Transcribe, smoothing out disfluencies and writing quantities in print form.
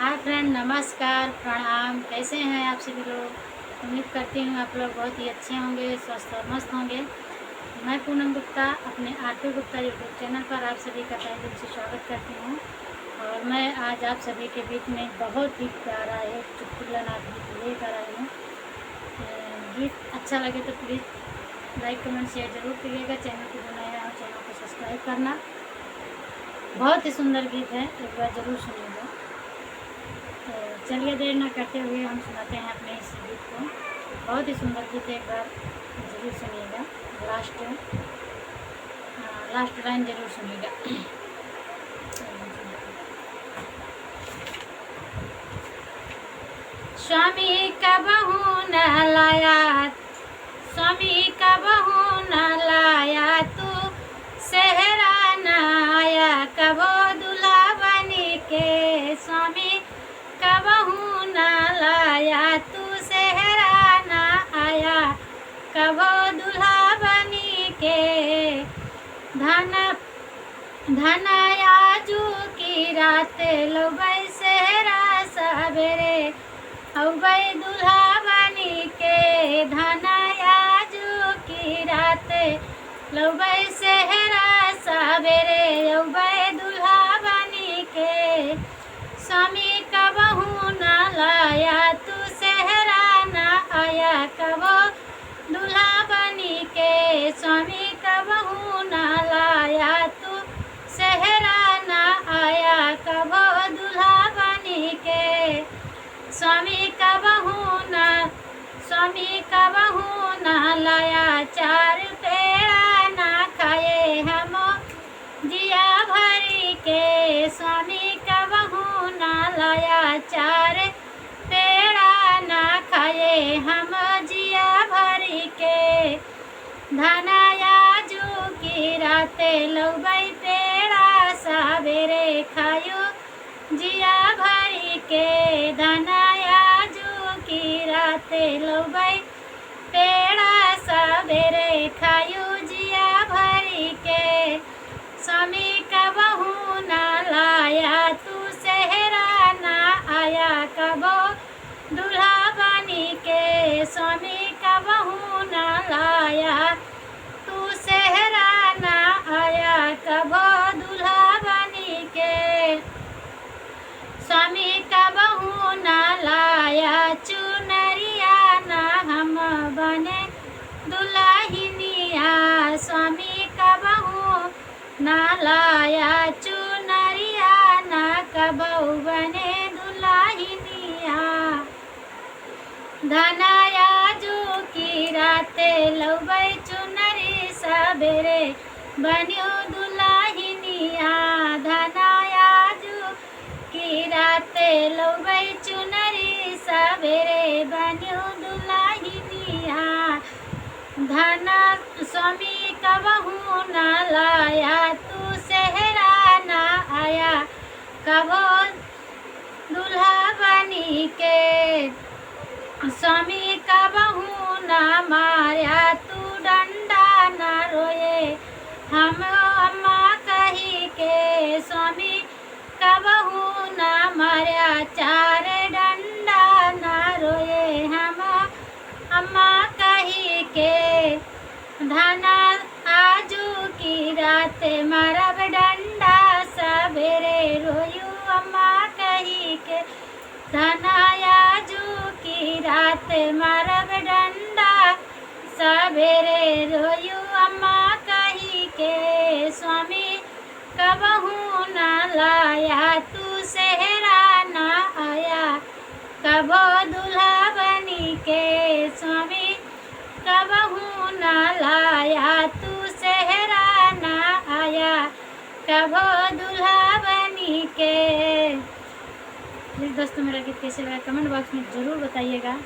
Hi friend, नमस्कार, प्रणाम। कैसे हैं आप सभी लोग? उम्मीद करती हूँ आप लोग बहुत ही अच्छे होंगे, स्वस्थ और मस्त होंगे। मैं पूनम गुप्ता अपने आरती गुप्ता यूट्यूब चैनल पर आप सभी का तहे दिल से स्वागत करती हूँ। और मैं आज आप सभी के बीच में बहुत ही प्यारा एक चुटकुला नाथ गीत लेकर आई हूँ। गीत अच्छा लगे तो प्लीज़ लाइक कमेंट शेयर जरूर करिएगा। चैनल को जो नया हो चैनल को सब्सक्राइब करना। बहुत ही सुंदर गीत है, एक बार ज़रूर सुनिएगा। तो चलिए देर ना करते हुए हम सुनाते हैं अपने इस गीत को। बहुत ही सुंदर गीत है, एक बार ज़रूर सुनिएगा। लास्ट लाइन ज़रूर सुनिएगा। स्वामी का बहू न लाया, स्वामी का बहू न लाया, तू सेहरा न आया, कबो दूल्हा बनी के। स्वामी का बहू न लाया, तू सेहरा न आया, कबो दूल्हा बनी के। धनायाजू की रात लौबै सेहरा सवेरे, औबै दूल्हा बनी के। धनायाजू की रात लौबै सेहरा सवेरे, औबै दूल्हा बनी के। स्वामी का बहू न लाया, तू सेहरा न आया, कबो दूल्हा बनी के। स्वामी का बहू न लाया, तू सेहरा न आया, कबो दूल्हा बनी के। स्वामी का बहू न लाया, चार पेड़ा न खाए हम जिया भरी के। स्वामी का बहू न लाया, चार पेड़ा न खाए हम जिया भरी के। धनायाजू की राते लौबै पेड़ा सवेरे, खायो जिया भरी के। धनायाजू की राते लौबै पेड़ा सवेरे, खायो जिया भरी के। स्वामी का बहू न लाया, तू सेहरा न आया, कबो दूल्हा बनी के। स्वामी का बहू न लाया, तू सेहरा न आया, कबो दूल्हा बनी के। स्वामी का बहू न लाया, चुनरिया न हम बने दुल्हनिया। स्वामी का बहू न लाया, चुनरिया न कबहू बने दुल्हनिया। धनायाजू की राते लौबै चुनरी सवेरे, बन्यो दुल्हनिया। धनायाजू की राते लौबै चुनरी सवेरे, बन्यो दुल्हनिया। स्वामी का बहू न लाया, तू सेहरा न आया, कबो दूल्हा बनी के। स्वामी का बहू न मारा, तू डंडा न रोए हम अम्मा कही के। स्वामी का बहू न मारा, चार डंडा न रोए हम अम्मा कही के। धनायाजू की रात मारब डंडा सवेरे, रोयू अम्मा कही के। धनायाजू की रात मारब डंडा सवेरे, रोयू अम्मा कही के। स्वामी का बहू न लाया, तू सेहरा न आया, कबो दूल्हा बनी के। स्वामी का बहू न लाया, तू सेहरा न आया, कबो दूल्हा बनी के। प्लीज़ दोस्तों, मेरा गीत कैसे लगा कमेंट बॉक्स में ज़रूर बताइएगा।